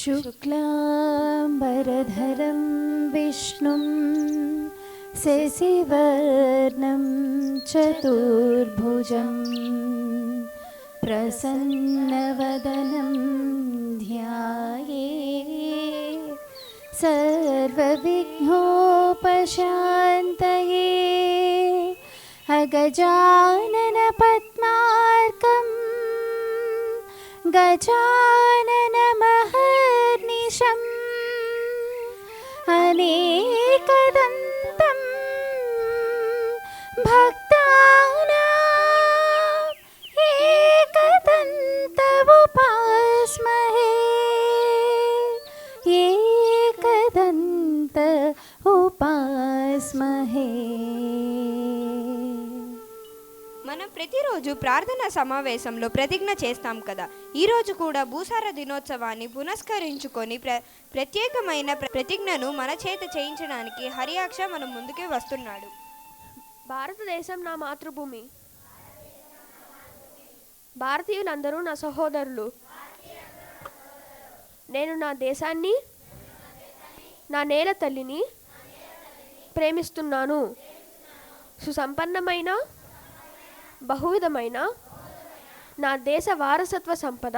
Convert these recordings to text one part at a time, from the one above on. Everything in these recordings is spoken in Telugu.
శుక్లాంబరధరం విష్ణుం శశివర్ణం చతుర్భుజం ప్రసన్నవదనం ధ్యాయేత్ సర్వవిఘ్నోపశాంతయే. అగజానన పద్మార్కం గజాననమహర్నిశం అనేకదంతం భక్తానాం ఏకదంతముపాస్మహే. ఏకదంత ఉపాస్మహే. మనం ప్రతిరోజు ప్రార్థనా సమావేశంలో ప్రతిజ్ఞ చేస్తాం కదా. ఈరోజు కూడా భూసార దినోత్సవాన్ని పునస్కరించుకొని ప్రత్యేకమైన ప్రతిజ్ఞను మన చేత చేయించడానికి హరియాక్ష మన ముందుకే వస్తున్నాడు. భారతదేశం నా మాతృభూమి. భారతీయులందరూ నా సహోదరులు. నేను నా దేశాన్ని, నా నేల తల్లిని ప్రేమిస్తున్నాను. సుసంపన్నమైన బహువిధమైన నా దేశ వారసత్వ సంపద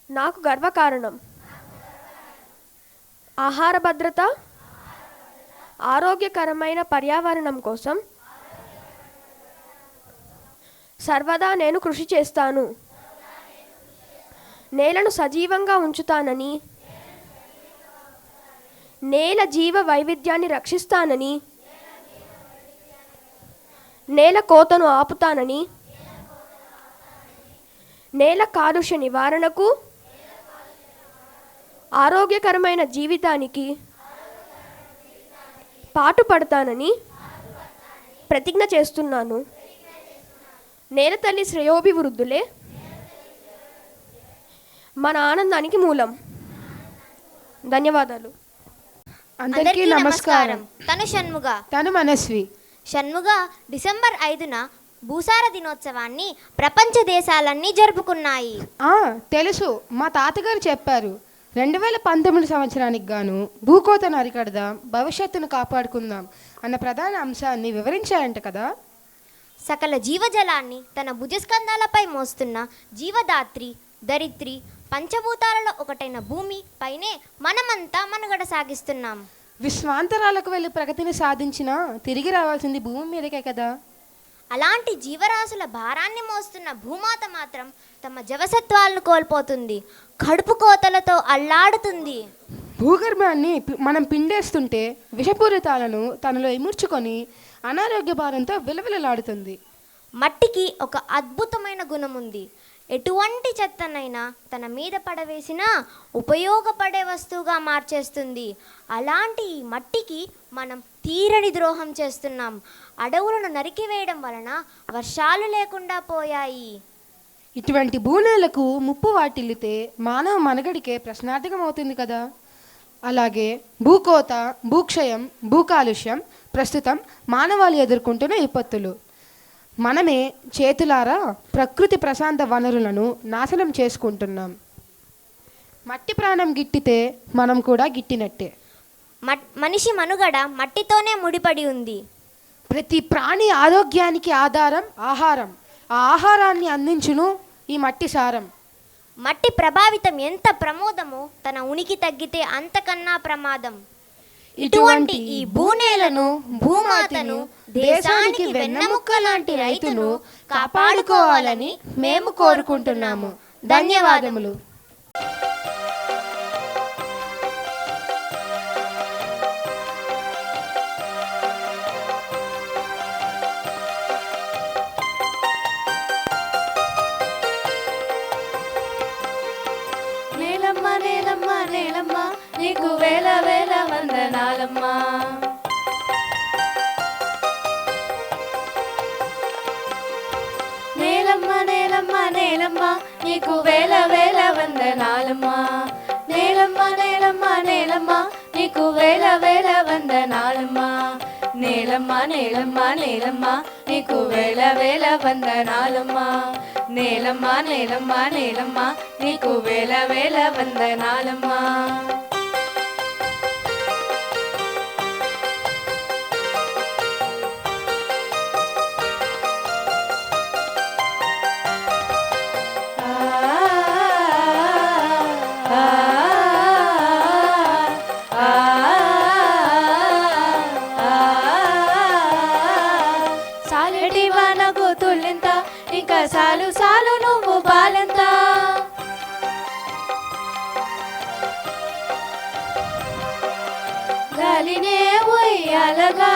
నాకు గర్వకారణం. ఆహార భద్రత, ఆరోగ్యకరమైన పర్యావరణం కోసం సర్వదా నేను కృషి చేస్తాను. నేలను సజీవంగా ఉంచుతానని, నేల జీవ వైవిధ్యాన్ని రక్షిస్తానని, నేల కోతను ఆపుతానని, నేల కాలుష్య నివారణకు, ఆరోగ్యకరమైన జీవితానికి పాటుపడతానని ప్రతిజ్ఞ చేస్తున్నాను. నేల తల్లి శ్రేయోభివృద్ధులే మన ఆనందానికి మూలం. ధన్యవాదాలు. అందరికీ నమస్కారం. తను షణ్ముగ. తను మనస్వి. షణ్ముగ, డిసెంబర్ 5న భూసార దినోత్సవాన్ని ప్రపంచ దేశాలన్నీ జరుపుకున్నాయి. తెలుసు, మా తాతగారు చెప్పారు. 2019 సంవత్సరానికి గాను భూకోతను అరికడదాం, భవిష్యత్తును కాపాడుకుందాం అన్న ప్రధాన అంశాన్ని వివరించాయంట కదా. సకల జీవజలాన్ని తన భుజస్కంధాలపై మోస్తున్న జీవదాత్రి, ధరిత్రి, పంచభూతాలలో ఒకటైన భూమి పైనే మనమంతా మనుగడ సాగిస్తున్నాం. విశ్వాంతరాలకు వెళ్ళి ప్రగతిని సాధించినా తిరిగి రావాల్సింది భూమి మీదకే కదా. అలాంటి జీవరాశుల భారాన్ని మోస్తున్న భూమాత మాత్రం తమ జవసత్వాలను కోల్పోతుంది. కడుపు కోతలతో అల్లాడుతుంది. భూగర్భాన్ని మనం పిండేస్తుంటే విషపూరితాలను తనలో ఇముడ్చుకొని అనారోగ్య భారంతో విలవిలలాడుతుంది. మట్టికి ఒక అద్భుతమైన గుణం ఉంది. ఎటువంటి చెత్తనైనా తన మీద పడవేసినా ఉపయోగపడే వస్తువుగా మార్చేస్తుంది. అలాంటి ఈ మట్టికి మనం తీరని ద్రోహం చేస్తున్నాం. అడవులను నరికివేయడం వలన వర్షాలు లేకుండా పోయాయి. ఇటువంటి భూనేలకు ముప్పు వాటిల్లితే మానవ మనుగడికే ప్రశ్నార్థకమవుతుంది కదా. అలాగే భూకోత, భూక్షయం, భూకాలుష్యం ప్రస్తుతం మానవాళి ఎదుర్కొంటున్న విపత్తులు. మనమే చేతులారా ప్రకృతి ప్రశాంత వనరులను నాశనం చేసుకుంటున్నాం. మట్టి ప్రాణం గిట్టితే మనం కూడా గిట్టినట్టే. మనిషి మనుగడ మట్టితోనే ముడిపడి ఉంది. ప్రతి ప్రాణి ఆరోగ్యానికి ఆధారం ఆహారం. ఆ ఆహారాన్ని అందించును ఈ మట్టి సారం. మట్టి ప్రభావితం ఎంత ప్రమోదమో తన ఉనికి తగ్గితే అంతకన్నా ప్రమాదం. ఇటువంటి ఈ భూనేలను, భూమాతను, దేశానికి వెన్నెముక్క లాంటి రైతును కాపాడుకోవాలని మేము కోరుకుంటున్నాము. ధన్యవాదములు. నేలమ్మ నేలమ్మ నేలమ్మ నీకు వేల వేల వందనాలమ్మా. నేలమ్మ నేలమ్మ నేలమ్మ నీకు వేల వేల వందనాలమ్మా. నేలమ్మ నేలమ్మ నేలమ్మ నీకు వేల వేల వందనాలమ్మా. నేలమ్మ నేలమ్మ నేలమ్మ నీకు వేల వేల వందనాలమ్మా. నేలమ్మ నేలమ్మ నేలమ్మ నీకు వేల వేల వందనాలమ్మా. సాలెటి వానకు తుళ్ళెంత, ఇంకా సాలు సాలు నువ్వు బాలెంత. గాలినే ఉయ్యాలగా,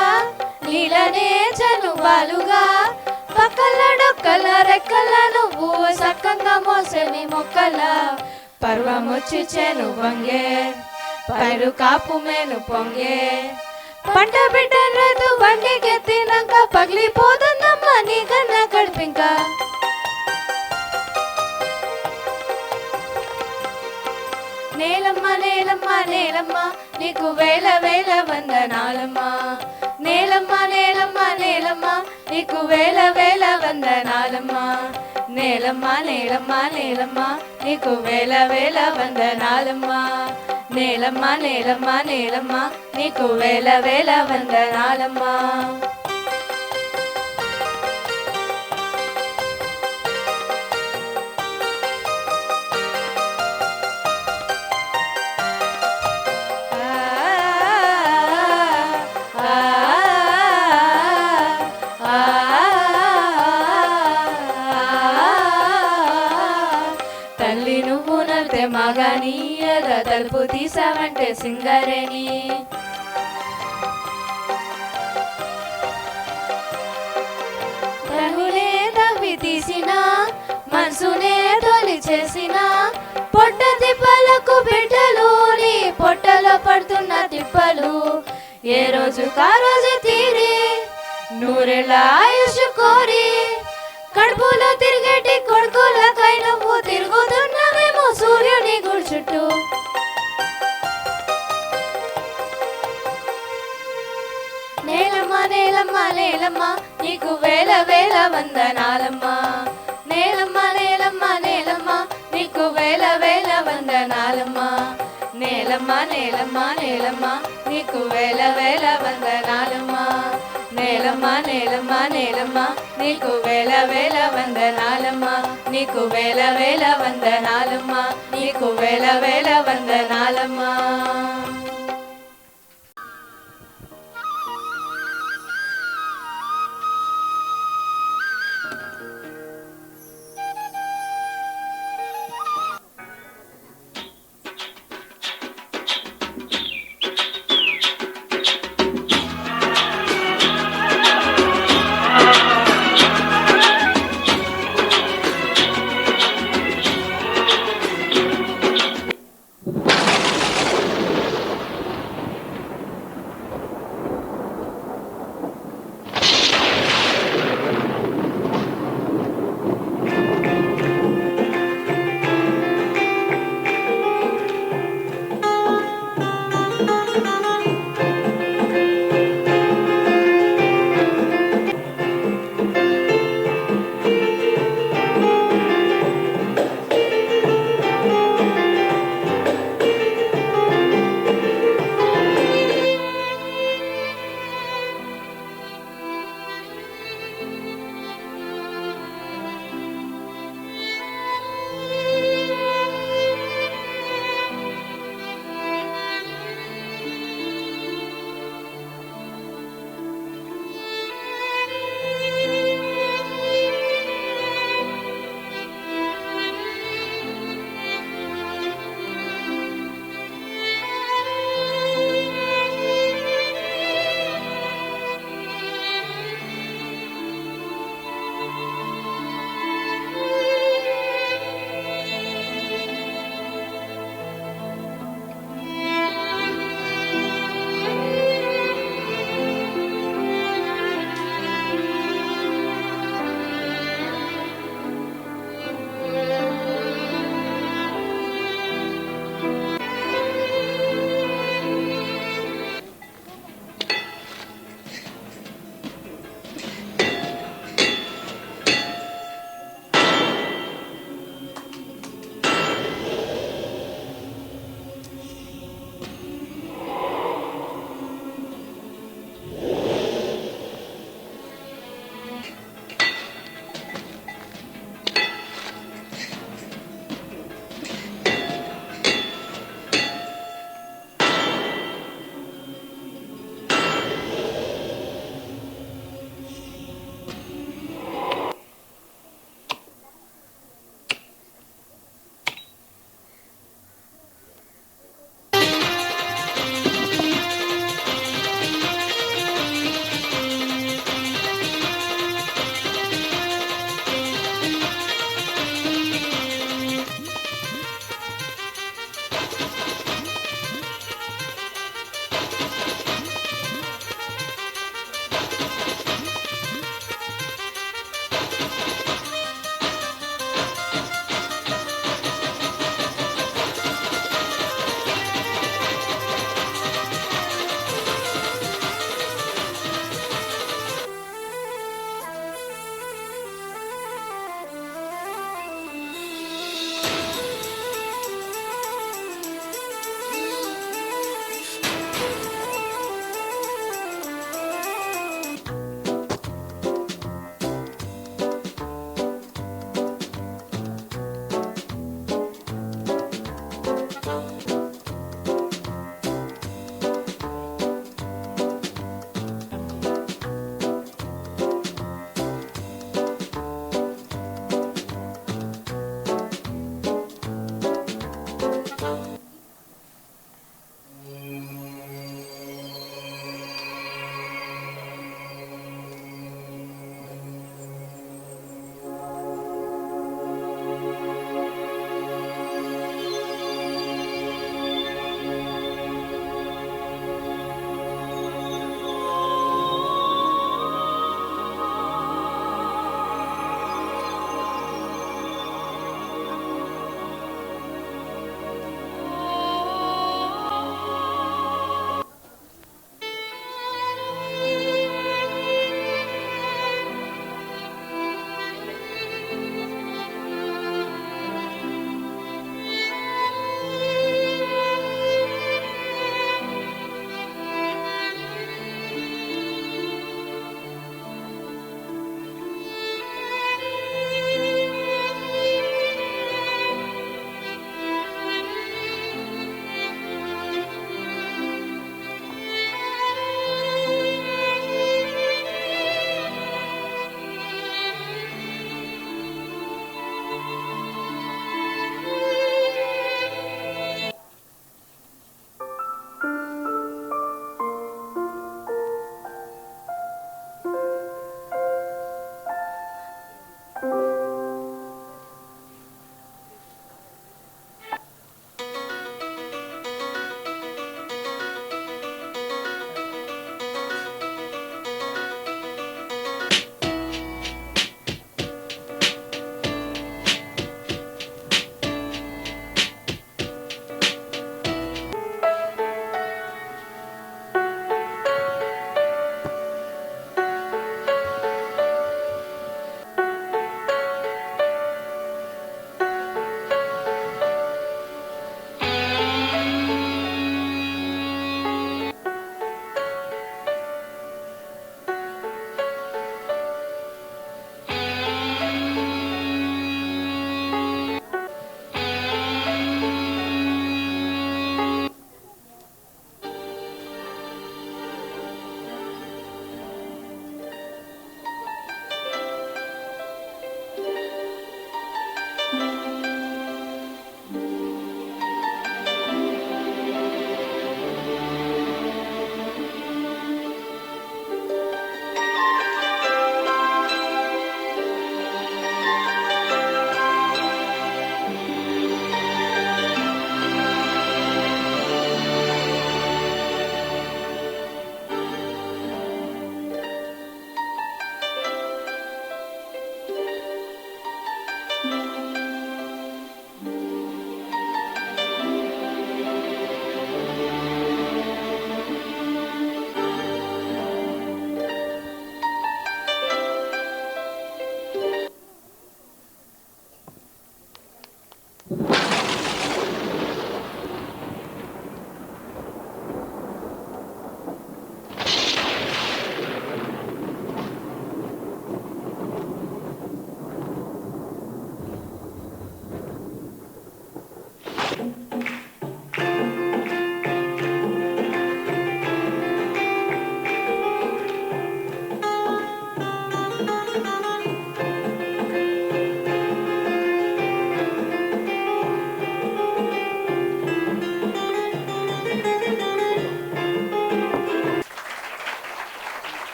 నీలనే చనుబాలుగా, పక్కల డొక్కల రెక్కల నువ్వు సక్కంగా మోసని మొక్కల. పర్వమొచ్చి చేను వంగే, పైరు కాపు మేను పొంగే, పంట బిడ్డ రైతు బండికెత్తినాక పగిలిపోతుందమ్మా నీ కన్నా కడిపింక. నేలమ్మ నేలమ్మ నేలమ్మ నీకు వేల వేల వందనాలమ్మా. నేలమ్మ నేలమ్మ నేలమ్మ నీకు వేల వేల వందనాలమ్మా. నేలమ్మ నేలమ్మ నేలమ్మ నీకు వేల వేల వందనాలమ్మా. నేలమ్మ నేలమ్మ నేలమ్మ నీకు వేల వేల వందనాలమ్మా. తల్లి నువ్వు నడితే మగాని, ఎద తలుపు తీసావంటే సింగరేని. రంగులే తవ్వి తీసిన, మనసునే తొలి చేసిన, పొట్ట తిప్పలకు బిడ్డలు నీ పొట్టలో పడుతున్న తిప్పలు. ఏ రోజు కా రోజు తీరి నూరెళ్ళ ఆయుష్ కోరి, కడుపులో తిరిగేటి కొడుకులకై నువ్వు తిరుగుతున్నావేమో సూర్యుని గుడి చుట్టూ. నేలమ్మ నేలమ్మ నేలమ్మ నీకు వేల వేల వందనాలమ్మా. నేలమ్మ నేలమ్మ నేలమ్మ నీకు వేల వేల వందనాలమ్మా. నేలమ్మ నేలమ్మ నేలమ్మ నీకు వేల వేల వందనాలమ్మా. నేలమ్మ నేలమ్మ నేలమ్మ నీకు వేల వేల వందనాలమ్మా. నీకు వేల వేల వందనాలమ్మా. నీకు వేల వేల వందనాలమ్మా.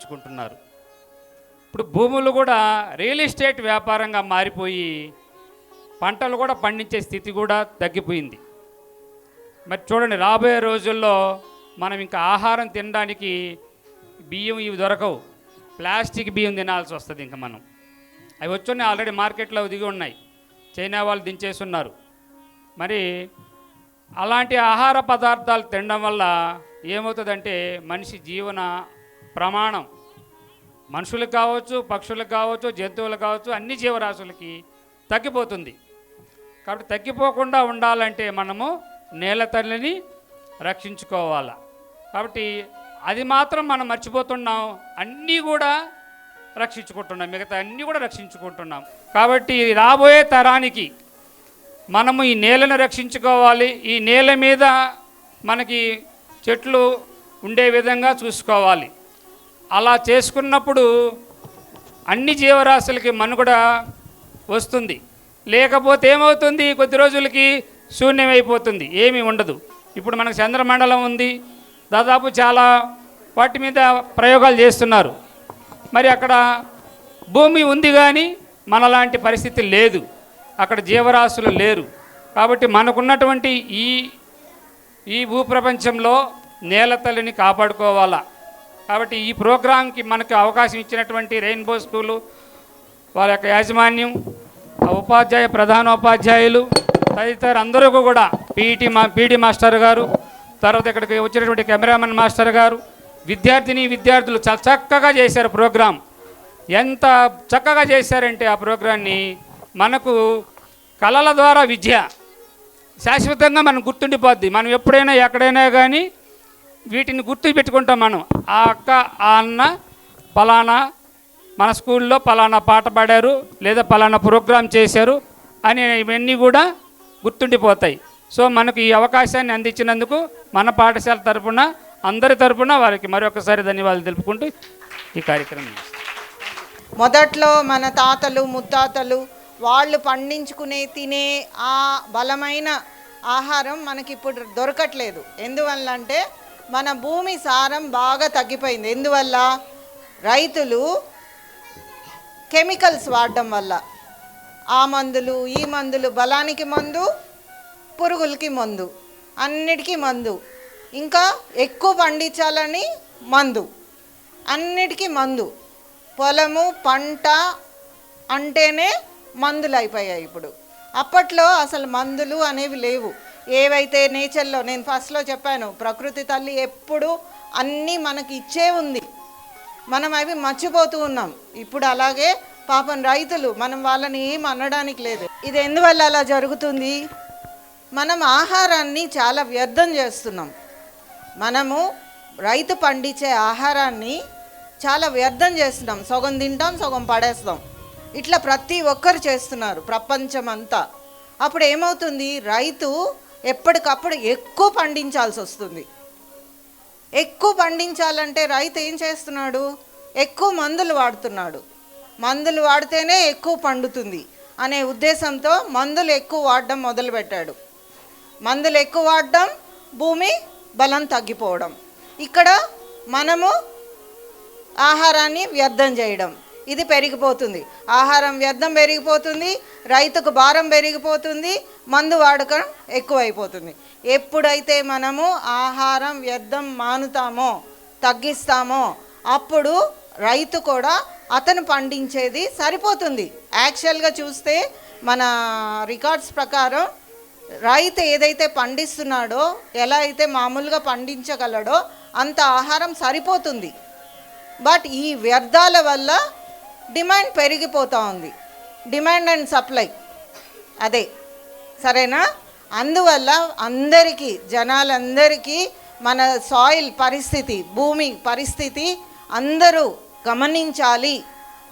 రక్షించుకుంటున్నారు. ఇప్పుడు భూములు కూడా రియల్ ఎస్టేట్ వ్యాపారంగా మారిపోయి పంటలు కూడా పండించే స్థితి కూడా తగ్గిపోయింది. మరి చూడండి, రాబోయే రోజుల్లో మనం ఇంకా ఆహారం తినడానికి బియ్యం ఇవి దొరకవు, ప్లాస్టిక్ బియ్యం తినాల్సి వస్తుంది. ఇంకా మనం అవి వచ్చున్నాయి, ఆల్రెడీ మార్కెట్లో దిగి ఉన్నాయి, చైనా వాళ్ళు దించేస్తున్నారు. మరి అలాంటి ఆహార పదార్థాలు తినడం వల్ల ఏమవుతుందంటే మనిషి జీవన ప్రమాణం, మనుషులకు కావచ్చు, పక్షులకు కావచ్చు, జంతువులకు కావచ్చు, అన్ని జీవరాశులకి తగ్గిపోతుంది. కాబట్టి తగ్గిపోకుండా ఉండాలంటే మనము నేల తల్లిని రక్షించుకోవాలి. కాబట్టి అది మాత్రం మనం మర్చిపోతున్నాం, అన్నీ కూడా రక్షించుకుంటున్నాం, మిగతా అన్నీ కూడా రక్షించుకుంటున్నాం. కాబట్టి రాబోయే తరానికి మనము ఈ నేలను రక్షించుకోవాలి. ఈ నేల మీద మనకి చెట్లు ఉండే విధంగా చూసుకోవాలి. అలా చేసుకున్నప్పుడు అన్ని జీవరాశులకి మనుగడ వస్తుంది. లేకపోతే ఏమవుతుంది, కొద్ది రోజులకి శూన్యమైపోతుంది, ఏమీ ఉండదు. ఇప్పుడు మనకు చంద్రమండలం ఉంది, దాదాపు చాలా వాటి మీద ప్రయోగాలు చేస్తున్నారు. మరి అక్కడ భూమి ఉంది కానీ మనలాంటి పరిస్థితి లేదు, అక్కడ జీవరాశులు లేరు. కాబట్టి మనకున్నటువంటి ఈ భూప్రపంచంలో నేల తల్లిని కాపాడుకోవాలా. కాబట్టి ఈ ప్రోగ్రాంకి మనకు అవకాశం ఇచ్చినటువంటి రెయిన్బో స్కూలు వారి యొక్క యాజమాన్యం, ఉపాధ్యాయ ప్రధానోపాధ్యాయులు తదితర అందరూ కూడా పీటీ మాస్టర్ గారు, తర్వాత ఇక్కడికి వచ్చినటువంటి కెమెరామెన్ మాస్టర్ గారు, విద్యార్థులు చాలా చక్కగా చేశారు ప్రోగ్రాం. ఎంత చక్కగా చేశారంటే ఆ ప్రోగ్రాన్ని మనకు కళల ద్వారా విద్య శాశ్వతంగా మనం గుర్తుండిపోద్ది. మనం ఎప్పుడైనా ఎక్కడైనా కానీ వీటిని గుర్తు పెట్టుకుంటాం. మనం ఆ అక్క ఆ అన్న పలానా మన స్కూల్లో పలానా పాట పాడారు లేదా పలానా ప్రోగ్రాం చేశారు అని ఇవన్నీ కూడా గుర్తుండిపోతాయి. సో మనకు ఈ అవకాశాన్ని అందించినందుకు మన పాఠశాల తరపున అందరి తరపున వారికి మరొకసారి ధన్యవాదాలు తెలుపుకుంటూ ఈ కార్యక్రమం. మొదట్లో మన తాతలు ముత్తాతలు వాళ్ళు పండించుకునే తినే ఆ బలమైన ఆహారం మనకి ఇప్పుడు దొరకట్లేదు. ఎందువల్ల అంటే మన భూమి సారం బాగా తగ్గిపోయింది. ఎందువల్ల? రైతులు కెమికల్స్ వాడడం వల్ల. ఆ మందులు ఈ మందులు, బలానికి మందు, పురుగులకి మందు, అన్నిటికీ మందు, ఇంకా ఎక్కువ పండించాలని మందు, అన్నిటికీ మందు. పొలము పంట అంటేనే మందులు అయిపోయాయి ఇప్పుడు. అప్పట్లో అసలు మందులు అనేవి లేవు. ఏవైతే నేచర్లో, నేను ఫస్ట్లో చెప్పాను, ప్రకృతి తల్లి ఎప్పుడు అన్నీ మనకి ఇచ్చే ఉంది, మనం అవి మర్చిపోతూ ఉన్నాం. ఇప్పుడు అలాగే పాపం రైతులు, మనం వాళ్ళని ఏం అనడానికి లేదు. ఇది ఎందువల్ల అలా జరుగుతుంది? మనం ఆహారాన్ని చాలా వ్యర్థం చేస్తున్నాం. మనము రైతు పండించే ఆహారాన్ని చాలా వ్యర్థం చేస్తున్నాం. సగం తింటాం, సగం పడేస్తాం. ఇట్లా ప్రతి ఒక్కరు చేస్తున్నారు ప్రపంచం అంతా. అప్పుడు ఏమవుతుంది? రైతు ఎప్పటికప్పుడు ఎక్కువ పండించాల్సి వస్తుంది. ఎక్కువ పండించాలంటే రైతు ఏం చేస్తున్నాడు? ఎక్కువ మందులు వాడుతున్నాడు. మందులు వాడితేనే ఎక్కువ పండుతుంది అనే ఉద్దేశంతో మందులు ఎక్కువ వాడడం మొదలుపెట్టాడు. మందులు ఎక్కువ వాడడం, భూమి బలం తగ్గిపోవడం. ఇక్కడ మనము ఆహారాన్ని వ్యర్థం చేయడం, ఇది పెరిగిపోతుంది. ఆహారం వ్యర్థం పెరిగిపోతుంది, రైతుకు భారం పెరిగిపోతుంది, మందు వాడకం ఎక్కువైపోతుంది. ఎప్పుడైతే మనము ఆహారం వ్యర్థం మానుతామో, తగ్గిస్తామో, అప్పుడు రైతు కూడా అతను పండించేది సరిపోతుంది. యాక్చువల్గా చూస్తే మన రికార్డ్స్ ప్రకారం రైతు ఏదైతే పండిస్తున్నాడో, ఎలా అయితే మామూలుగా పండించగలడో అంత ఆహారం సరిపోతుంది. బట్ ఈ వ్యర్థాల వల్ల డిమాండ్ పెరిగిపోతూ ఉంది. డిమాండ్ అండ్ సప్లై అదే, సరేనా? అందువల్ల అందరికీ, జనాలందరికీ మన సాయిల్ పరిస్థితి, భూమి పరిస్థితి అందరూ గమనించాలి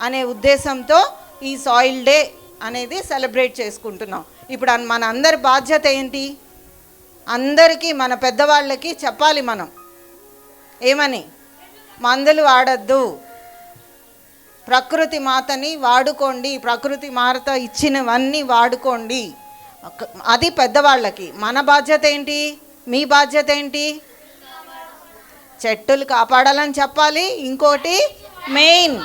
అనే ఉద్దేశంతో ఈ సాయిల్ డే అనేది సెలబ్రేట్ చేసుకుంటున్నాం. ఇప్పుడు మన అందరి బాధ్యత ఏంటి? అందరికీ, మన పెద్దవాళ్ళకి చెప్పాలి మనం. ఏమని? మందులు వాడద్దు, ప్రకృతి మాతని వాడుకోండి, ప్రకృతి మాత ఇచ్చినవన్నీ వాడుకోండి. అది పెద్దవాళ్ళకి. మన బాధ్యత ఏంటి? మీ బాధ్యత ఏంటి? చెట్టులు కాపాడాలని చెప్పాలి. ఇంకోటి మెయిన్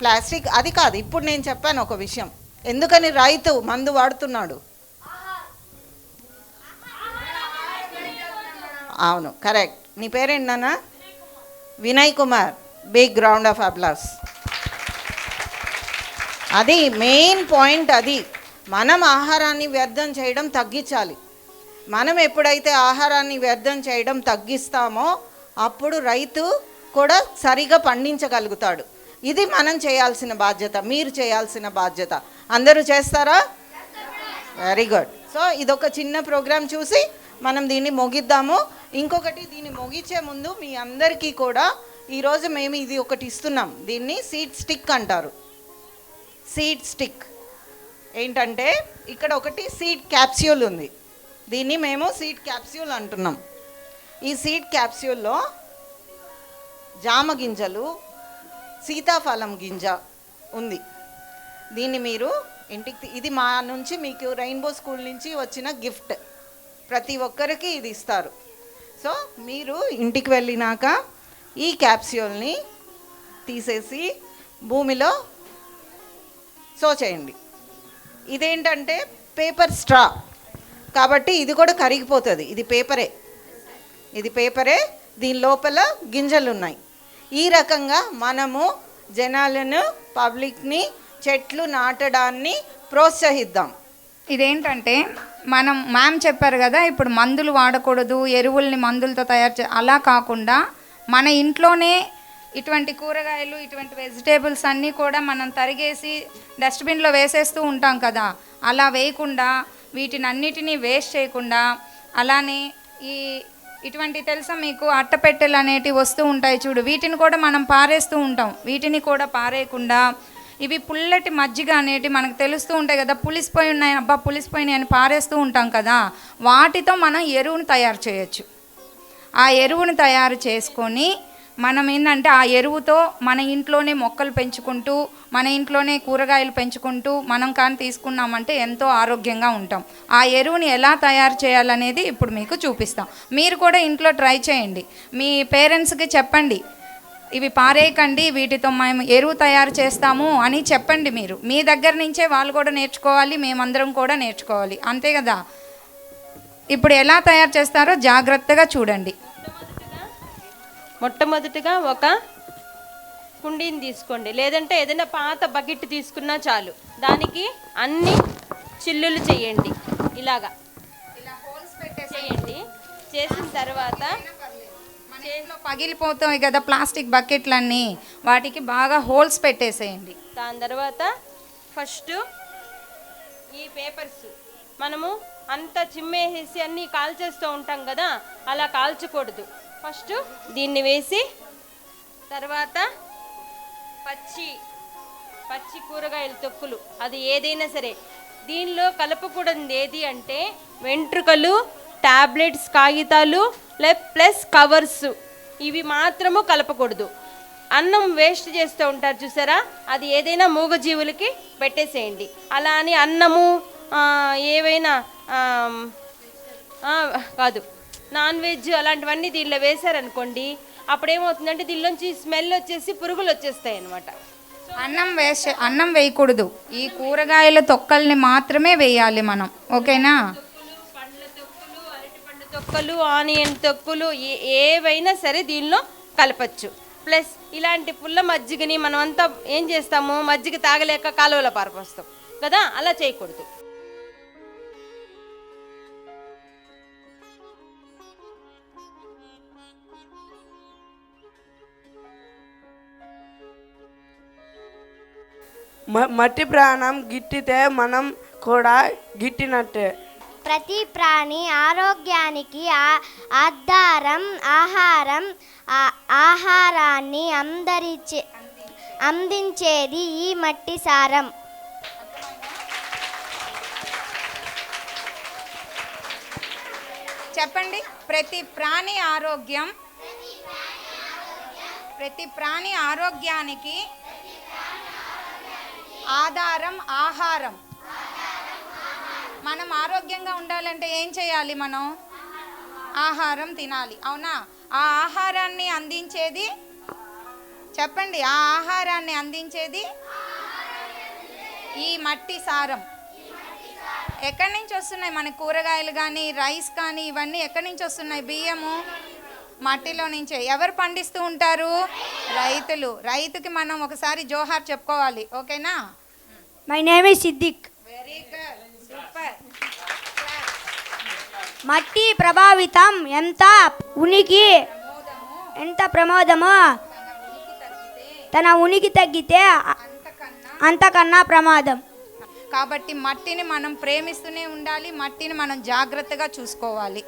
ప్లాస్టిక్ అది కాదు. ఇప్పుడు నేను చెప్పాను ఒక విషయం, ఎందుకని రైతు మందు వాడుతున్నాడు. అవును, కరెక్ట్. నీ పేరేంటి నాన్న? Vinay Kumar. Big round of applause. అది మెయిన్ పాయింట్. అది మనం ఆహారాన్ని వ్యర్థం చేయడం తగ్గించాలి. మనం ఎప్పుడైతే ఆహారాన్ని వ్యర్థం చేయడం తగ్గిస్తామో అప్పుడు రైతు కూడా సరిగా పండించగలుగుతాడు. ఇది మనం చేయాల్సిన బాధ్యత, మీరు చేయాల్సిన బాధ్యత. అందరూ చేస్తారా? Very good. సో ఇదొక చిన్న ప్రోగ్రాం చూసి మనం దీన్ని ముగిద్దాము. ఇంకొకటి, దీన్ని ముగించే ముందు మీ అందరికీ కూడా ఈరోజు మేము ఇది ఒకటి ఇస్తున్నాం. దీన్ని సీడ్ స్టిక్ అంటారు. సీడ్ స్టిక్ ఏంటంటే ఇక్కడ ఒకటి సీడ్ క్యాప్స్యూల్ ఉంది. దీన్ని మేము సీడ్ క్యాప్స్యూల్ అంటున్నాం. ఈ సీడ్ క్యాప్స్యూల్లో జామ గింజలు, సీతాఫలం గింజ ఉంది. దీన్ని మీరు ఇంటికి, ఇది మా నుంచి మీకు రెయిన్బో స్కూల్ నుంచి వచ్చిన గిఫ్ట్. ప్రతి ఒక్కరికి ఇది ఇస్తారు. సో మీరు ఇంటికి వెళ్ళినాక ఈ క్యాప్స్యూల్ని తీసేసి భూమిలో సో చేయండి. ఇదేంటంటే పేపర్ స్ట్రా కాబట్టి ఇది కూడా కరిగిపోతుంది. ఇది పేపరే, దీని లోపల గింజలు ఉన్నాయి. ఈ రకంగా మనము జనాలను, పబ్లిక్ని చెట్లు నాటడాన్ని ప్రోత్సహిద్దాం. ఇదేంటంటే మనం మ్యామ్ చెప్పారు కదా, ఇప్పుడు మందులు వాడకూడదు, ఎరువుల్ని మందులతో తయారు అలా కాకుండా మన ఇంట్లోనే ఇటువంటి కూరగాయలు, ఇటువంటి వెజిటేబుల్స్ అన్నీ కూడా మనం తరిగేసి డస్ట్బిన్లో వేసేస్తూ ఉంటాం కదా. అలా వేయకుండా వీటిని అన్నిటినీ వేస్ట్ చేయకుండా, అలానే ఇటువంటి తెలుసా మీకు, అట్టపెట్టెలు అనేటివి వస్తూ ఉంటాయి చూడు, వీటిని కూడా మనం పారేస్తూ ఉంటాం. వీటిని కూడా పారేయకుండా ఇవి పుల్లటి మజ్జిగ అనేటివి మనకు తెలుస్తూ ఉంటాయి కదా, పులిసిపోయి ఉన్నాయి, అబ్బా పులిసిపోయినాయి అని పారేస్తూ ఉంటాం కదా. వాటితో మనం ఎరువును తయారు చేయొచ్చు. ఆ ఎరువును తయారు చేసుకొని మనం ఏంటంటే ఆ ఎరువుతో మన ఇంట్లోనే మొక్కలు పెంచుకుంటూ, మన ఇంట్లోనే కూరగాయలు పెంచుకుంటూ మనం కానీ తీసుకున్నామంటే ఎంతో ఆరోగ్యంగా ఉంటాం. ఆ ఎరువుని ఎలా తయారు చేయాలనేది ఇప్పుడు మీకు చూపిస్తాం. మీరు కూడా ఇంట్లో ట్రై చేయండి. మీ పేరెంట్స్కి చెప్పండి, ఇవి పారేయకండి, వీటితో మేము ఎరువు తయారు చేస్తాము అని చెప్పండి. మీరు మీ దగ్గర నుంచే వాళ్ళు కూడా నేర్చుకోవాలి, మేమందరం కూడా నేర్చుకోవాలి. అంతే కదా. ఇప్పుడు ఎలా తయారు చేస్తారో జాగ్రత్తగా చూడండి. మొట్టమొదటిగా ఒక కుండీని తీసుకోండి, లేదంటే ఏదైనా పాత బకెట్ తీసుకున్నా చాలు. దానికి అన్ని చిల్లులు చేయండి. ఇలా హోల్స్ పెట్టేసేయండి. చేసిన తర్వాత పగిలిపోతాయి కదా ప్లాస్టిక్ బకెట్లన్నీ, వాటికి బాగా హోల్స్ పెట్టేసేయండి. దాని తర్వాత ఫస్ట్ ఈ పేపర్స్ మనము అంతా చిమ్మేసేసి అన్నీ కాల్చేస్తూ ఉంటాం కదా, అలా కాల్చకూడదు. ఫస్ట్ దీన్ని వేసి తర్వాత పచ్చి కూరగాయల తొక్కులు, అది ఏదైనా సరే. దీనిలో కలపకూడదు ఏది అంటే వెంట్రుకలు, టాబ్లెట్స్, కాగితాలు ప్లస్ కవర్స్, ఇవి మాత్రము కలపకూడదు. అన్నం వేస్ట్ చేస్తూ ఉంటారు చూసారా, అది ఏదైనా మూగజీవులకి పెట్టేసేయండి. అలా అని అన్నము ఏవైనా కాదు, నాన్ వెజ్ అలాంటివన్నీ దీనిలో వేశారనుకోండి, అప్పుడేమవుతుందంటే దీనిలోంచి స్మెల్ వచ్చేసి పురుగులు వచ్చేస్తాయి అన్నమాట. అన్నం వేయకూడదు, ఈ కూరగాయల తొక్కల్ని మాత్రమే వేయాలి మనం. ఓకేనా? పండ్ల తొక్కులు, అరటిపండు తొక్కలు, ఆనియన్ తొక్కులు ఏవైనా సరే దీనిలో కలపచ్చు. ప్లస్ ఇలాంటి పుల్ల మజ్జిగని మనం అంతా ఏం చేస్తాము, మజ్జిగ తాగలేక కాలువలో పారపోస్తాం కదా, అలా చేయకూడదు. మట్టి ప్రాణం గిట్టితే మనం కూడా గిట్టినట్టే. ప్రతి ప్రాణి ఆరోగ్యానికి ఆధారం ఆహారాన్ని అందించేది ఈ మట్టి సారం. చెప్పండి. ప్రతి ప్రాణి ఆరోగ్యానికి ఆధారం ఆహారం. మనం ఆరోగ్యంగా ఉండాలంటే ఏం చేయాలి? మనం ఆహారం తినాలి, అవునా? ఆ ఆహారాన్ని అందించేది చెప్పండి, ఆ ఆహారాన్ని అందించేది ఈ మట్టి సారం. ఎక్కడి నుంచి వస్తున్నాయి మన కూరగాయలు కానీ రైస్ కానీ ఇవన్నీ ఎక్కడి నుంచి వస్తున్నాయి? బియ్యము మట్టిలో నుంచే. ఎవరు పండిస్తూ ఉంటారు? రైతులు. రైతుకి మనం ఒకసారి జోహార్ చెప్పుకోవాలి, ఓకేనా? My name is Siddiq. Very good, super. మట్టి ప్రభావితం ఎంత ఉనికి, ఎంత ప్రమాదమో, తన ఉనికి తగ్గితే అంతకన్నా ప్రమాదం. కాబట్టి మట్టిని మనం ప్రేమిస్తూనే ఉండాలి, మట్టిని మనం జాగ్రత్తగా చూసుకోవాలి.